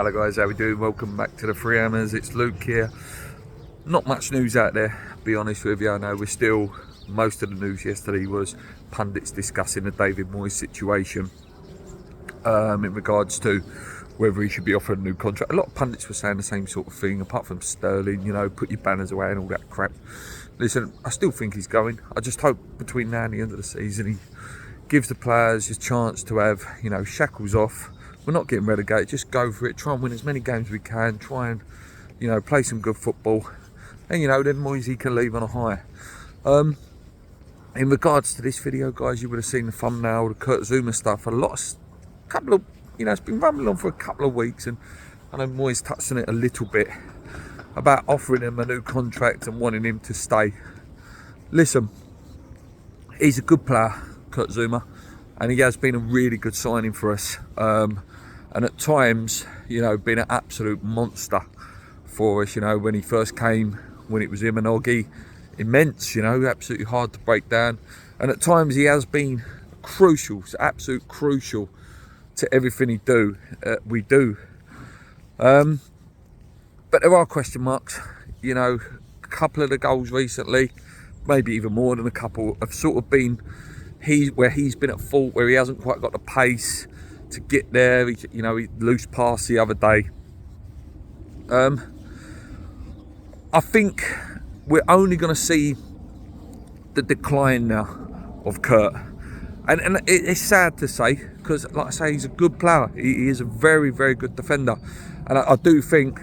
Hello guys, how we doing? Welcome back to the Free Hammers. It's Luke here. Not much news out there, to be honest with you. I know most of the news yesterday was pundits discussing the David Moyes situation in regards to whether he should be offered a new contract. A lot of pundits were saying the same sort of thing, apart from Sterling, put your banners away and all that crap. Listen, I still think he's going. I just hope between now and the end of the season he gives the players a chance to have, shackles off. We're not getting relegated, just go for it, try and win as many games as we can, try and, play some good football. And, then Moyes can leave on a high. In regards to this video, guys, you would have seen the thumbnail, the Kurt Zouma stuff. It's been rumbling on for a couple of weeks, and I know Moyes touched on it a little bit about offering him a new contract and wanting him to stay. Listen, he's a good player, Kurt Zouma, and he has been a really good signing for us. And at times, been an absolute monster for us. When he first came, when it was him and Oggy, immense. Absolutely hard to break down. And at times, he has been crucial, absolute crucial to everything we do. But there are question marks. A couple of the goals recently, maybe even more than a couple, have sort of been where he's been at fault, where he hasn't quite got the pace to get there. He loose pass the other day. I think we're only going to see the decline now of Kurt, and it's sad to say, because like I say, he's a good player. He is a very, very good defender, and I do think,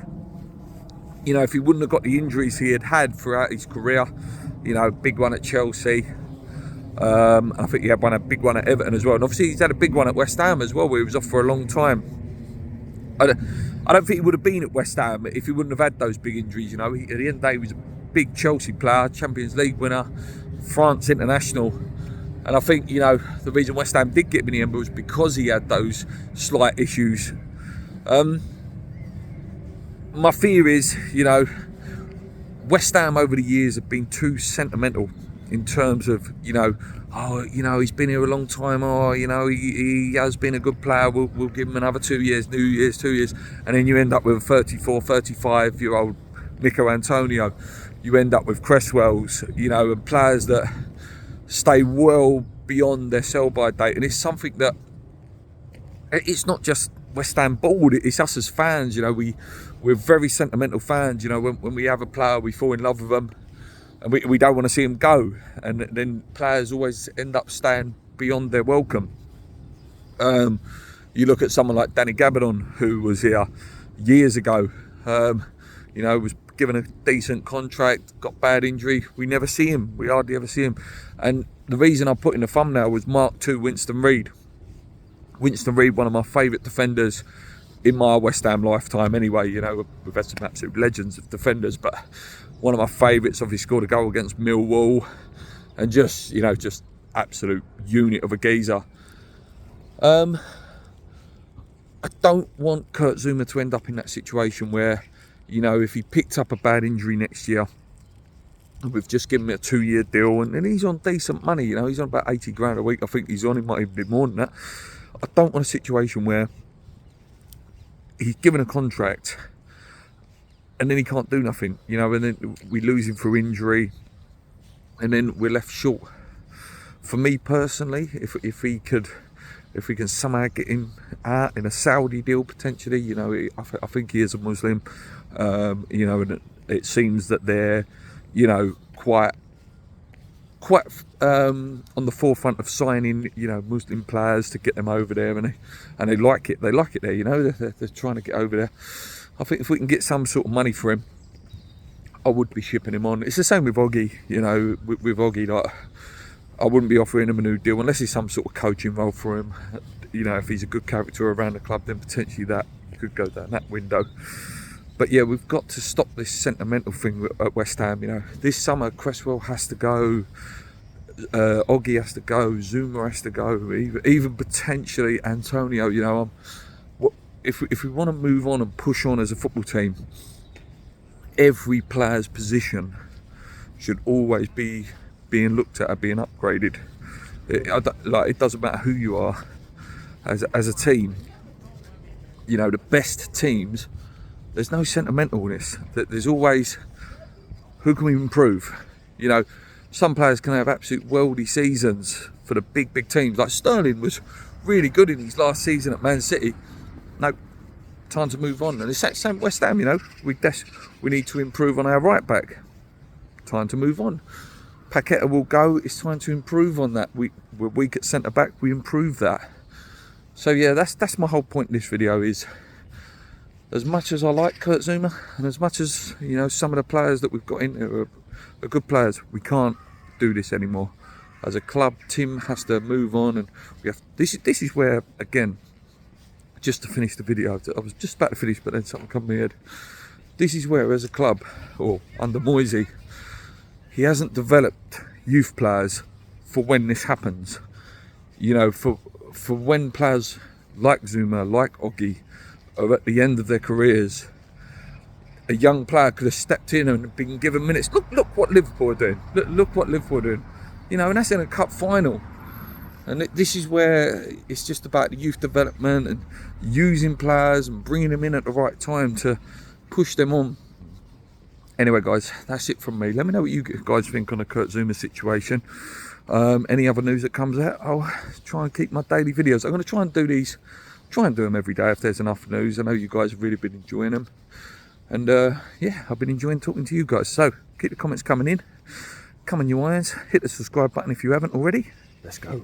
if he wouldn't have got the injuries he had throughout his career, big one at Chelsea, I think he had a big one at Everton as well, and obviously he's had a big one at West Ham as well, where he was off for a long time. I don't think he would have been at West Ham if he wouldn't have had those big injuries. At the end of the day, he was a big Chelsea player, Champions League winner, France international, and I think the reason West Ham did get him in the end was because he had those slight issues. My fear is, West Ham over the years have been too sentimental in terms of, he's been here a long time, he has been a good player, we'll give him another 2 years, 2 years, and then you end up with a 34, 35-year-old Nico Antonio, you end up with Cresswells, and players that stay well beyond their sell-by date, and it's something that, it's not just West Ham board, it's us as fans, we're very sentimental fans, when we have a player, we fall in love with them, and we don't want to see him go, and then players always end up staying beyond their welcome. You look at someone like Danny Gabardon, who was here years ago, was given a decent contract, got bad injury, we hardly ever see him, and the reason I put in the thumbnail was Mark II Winston Reid. Winston Reid, one of my favourite defenders in my West Ham lifetime anyway. We've had some absolute legends of defenders, but one of my favourites. Obviously scored a goal against Millwall, and just absolute unit of a geezer. I don't want Kurt Zouma to end up in that situation where, if he picked up a bad injury next year, we've just given him a 2-year deal, and he's on decent money. He's on about 80 grand a week. I think he's on, he might even be more than that. I don't want a situation where he's given a contract and then he can't do nothing, and then we lose him through injury, and then we're left short. For me personally, if we can somehow get him out in a Saudi deal potentially, I think he is a Muslim, and it seems that they're, quite on the forefront of signing, Muslim players to get them over there, and they like it. They like it there, they're trying to get over there. I think if we can get some sort of money for him, I would be shipping him on. It's the same with Oggy, with Oggy, like, I wouldn't be offering him a new deal unless it's some sort of coaching role for him. If he's a good character around the club, then potentially that could go down that window. But yeah, we've got to stop this sentimental thing at West Ham. This summer Cresswell has to go, Oggy has to go, Zouma has to go, even potentially Antonio. If we want to move on and push on as a football team, every player's position should always be being looked at, being upgraded. It doesn't matter who you are as a team. you know, the best teams, there's no sentimentalness. There's always, who can we improve? You know, some players can have absolute worldy seasons for the big teams. Like Sterling was really good in his last season at Man City. No, time to move on. And it's that same West Ham, you know. We need to improve on our right back. Time to move on. Paqueta will go. It's time to improve on that. We're weak at centre back. We improve that. So yeah, that's my whole point in this video. Is as much as I like Kurt Zouma, and as much as, you know, some of the players that we've got in are good players, we can't do this anymore. As a club, Tim has to move on, and we have. This is where, again, just to finish the video, I was just about to finish, but then something come to my head. This is where, as a club, or under Moisey, he hasn't developed youth players for when this happens. You know, for when players like Zouma, like Oggy, are at the end of their careers, a young player could have stepped in and been given minutes. Look what Liverpool are doing. Look what Liverpool are doing. You know, and that's in a cup final. And this is where it's just about the youth development and using players and bringing them in at the right time to push them on. Anyway, guys, that's it from me. Let me know what you guys think on the Kurt Zouma situation. Any other news that comes out, I'll try and keep my daily videos. I'm going to try and do these, try and do them every day if there's enough news. I know you guys have really been enjoying them. And yeah, I've been enjoying talking to you guys. So keep the comments coming in. Come on, you irons. Hit the subscribe button if you haven't already. Let's go.